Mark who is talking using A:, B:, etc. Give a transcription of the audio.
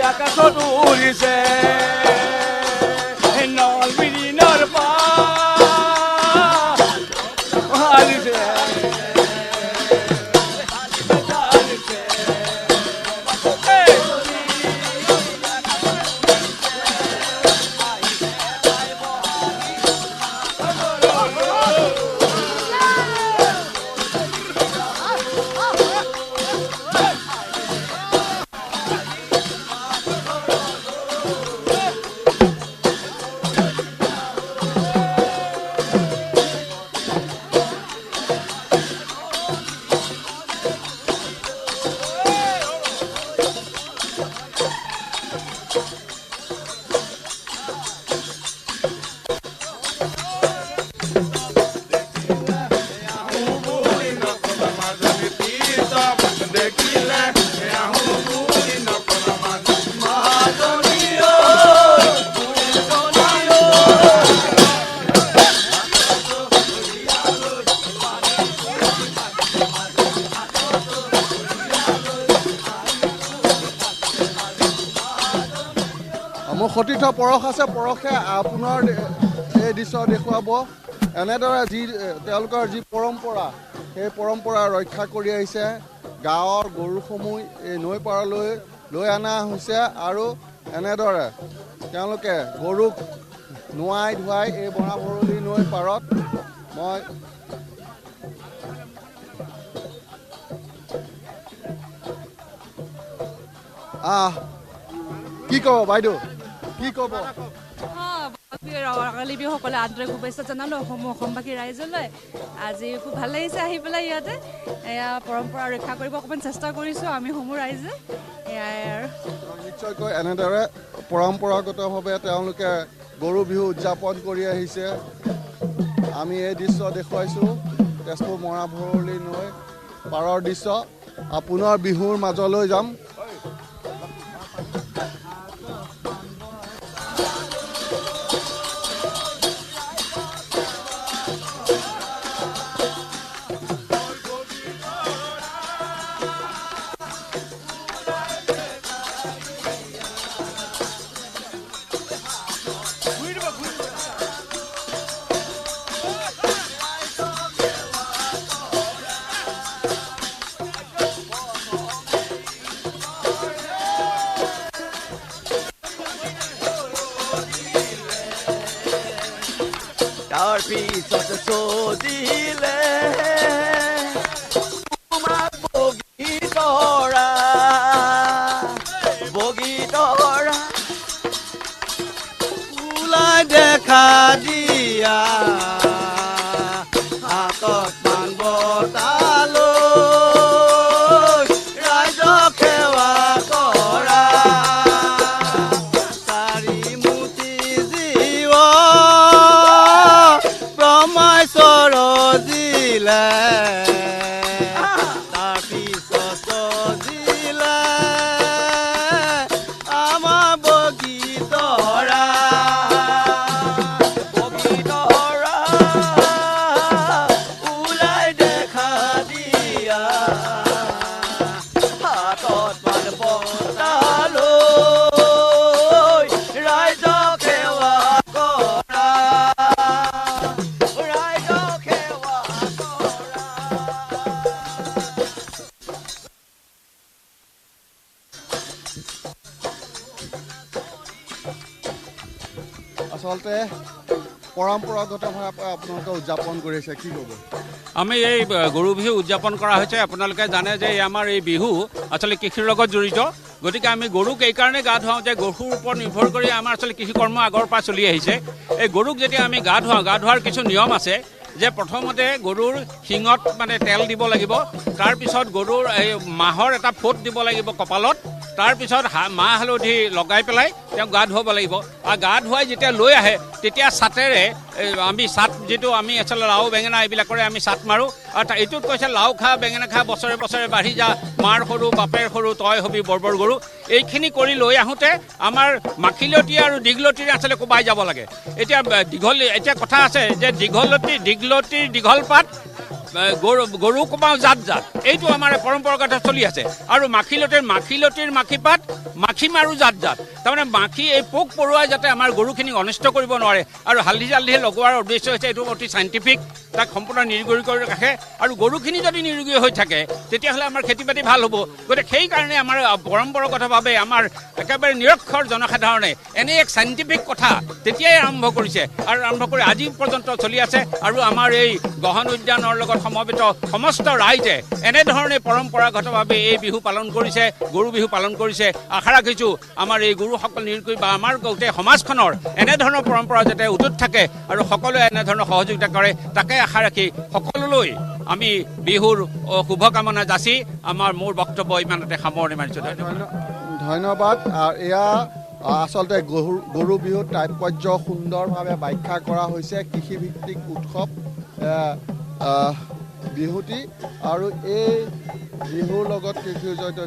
A: আকাশত উৰিছে নলবিৰিণৰ হালিছে
B: মোৰ সতীৰ্থ পৰশ আছে, পৰশে আপোনাৰ এই দৃশ্য দেখুৱাব। এনেদৰে তেওঁলোকৰ যি পৰম্পৰা, সেই পৰম্পৰা ৰক্ষা কৰি আহিছে। গাঁৱৰ গৰুসমূহ এই নৈ পাৰলৈ লৈ অনা হৈছে আৰু এনেদৰে তেওঁলোকে গৰুক নোৱাই ধুৱাই এই বৰাভৰলী নৈ পাৰত মই কি ক'ব বাইদেউ, কি ক'ব?
C: ৰঙালী বিহুসকলে আন্তৰিক শুভেচ্ছা জনালোঁ অসমবাসী ৰাইজলৈ। আজি খুব ভাল লাগিছে আহি পেলাই ইয়াতে। এয়া পৰম্পৰা ৰক্ষা কৰিব অকণমান চেষ্টা কৰিছোঁ আমি সমূহ ৰাইজে। এয়াই আৰু
B: নিশ্চয়কৈ এনেদৰে পৰম্পৰাগতভাৱে তেওঁলোকে গৰু বিহু উদযাপন কৰি আহিছে। আমি এই দৃশ্য দেখুৱাইছোঁ তেজপুৰ মৰাভৰলী নৈ পাৰৰ দৃশ্য। পুনৰ বিহুৰ মাজলৈ যাম।
A: তাৰ পিছত চজিলে তোমাক বগীতৰা ওলাই দেখা দিয়া হাতত পাণ বটালৈ ৰাইজক সেৱা কৰা চাৰিমুঠি জীৱ ব্ৰহ্মেশ্বৰ জিলে তাৰপিছত জিলে আমাৰ বগীতৰা ওলাই দেখা দিয়া হাতত পাণ বটালৈ ৰাইজক সেৱা কৰা ৰাইজক সেৱা কৰা।
B: আচলতে পৰম্পৰাগতভাৱে আপোনালোকে উদযাপন কৰিছে, কি ক'ব?
D: আমি এই গৰু বিহু উদযাপন কৰা হৈছে। আপোনালোকে জানে যে আমাৰ এই বিহু আচলতে কৃষিৰ লগত জড়িত। গতিকে আমি গৰুক এইকাৰণে গা ধুৱাওঁ যে গৰুৰ ওপৰত নিৰ্ভৰ কৰি আমাৰ আচলতে কৃষিকৰ্ম আগৰ পৰা চলি আহিছে। এই গৰুক যেতিয়া আমি গা ধোৱাৰ কিছু নিয়ম আছে যে প্ৰথমতে গৰুৰ শিঙত মানে তেল দিব লাগিব, তাৰপিছত গৰুৰ এই মাহৰ এটা ফোট দিব লাগিব কপালত, তাৰপিছত মাহ হালধি লগাই পেলাই তেওঁক গা ধুৱাব লাগিব। আৰু গা ধুৱাই যেতিয়া লৈ আহে তেতিয়া ছাটেৰে আমি ছাট যিটো আমি আচলতে লাও বেঙেনা এইবিলাকৰে আমি ছাট মাৰোঁ। আৰু এইটোত কৈছে লাও খা বেঙেনা খা বছৰে বছৰে বাঢ়ি যা, মাৰ সৰু বাপেৰ সৰু তই হবি বৰ গৰু। এইখিনি কৰি লৈ আহোঁতে আমাৰ মাখিলতী আৰু দীঘলতিৰে আচলতে কোবাই যাব লাগে। এতিয়া কথা আছে যে দীঘলতিৰ দীঘল পাত গৰু কোবাওঁ জাত জাত, এইটো আমাৰ পৰম্পৰাগত চলি আছে। আৰু মাখিলতিৰ মাখিপাত মাখি মাৰো জাত জাত, তাৰমানে মাখি এই পোক পৰুৱাই যাতে আমাৰ গৰুখিনিক অনিষ্ট কৰিব নোৱাৰে। আৰু হালধি লগোৱাৰ উদ্দেশ্য হৈছে এইটো অতি চাইণ্টিফিক, তাক সম্পূৰ্ণ নিৰোগী কৰি ৰাখে। আৰু গৰুখিনি যদি নিৰোগী হৈ থাকে তেতিয়াহ'লে আমাৰ খেতি বাতি ভাল হ'ব। গতিকে সেইকাৰণে আমাৰ পৰম্পৰাগতভাৱে আমাৰ একেবাৰে নিৰক্ষৰ জনসাধাৰণে এনে এক চাইণ্টিফিক কথা তেতিয়াই আৰম্ভ কৰিছে, আৰু আৰম্ভ কৰি আজি পৰ্যন্ত চলি আছে। আৰু আমাৰ এই গহন উদ্যানৰ লগত সমবেত সমস্ত ৰাইজে এনেধৰণে পৰম্পৰাগতভাৱে এই বিহু পালন কৰিছে, গৰু বিহু পালন কৰিছে। আশা ৰাখিছোঁ আমাৰ এই গুৰুসকল নিৰোগী বা আমাৰ গোটেই সমাজখনৰ এনেধৰণৰ পৰম্পৰা যাতে অটুট থাকে আৰু সকলোৱে এনেধৰণৰ সহযোগিতা কৰে, তাকে আশা ৰাখি সকলোলৈ আমি বিহুৰ শুভকামনা যাচি মোৰ বক্তব্য ইমানতে সামৰণি মাৰিছোঁ।
B: ধন্যবাদ। এয়া আচলতে গৰু বিহুৰ তাৎপৰ্য সুন্দৰভাৱে ব্যাখ্যা কৰা হৈছে। কৃষিভিত্তিক উৎসৱ বিহুটি, আৰু এই বিহুৰ লগত কৃষি জড়িত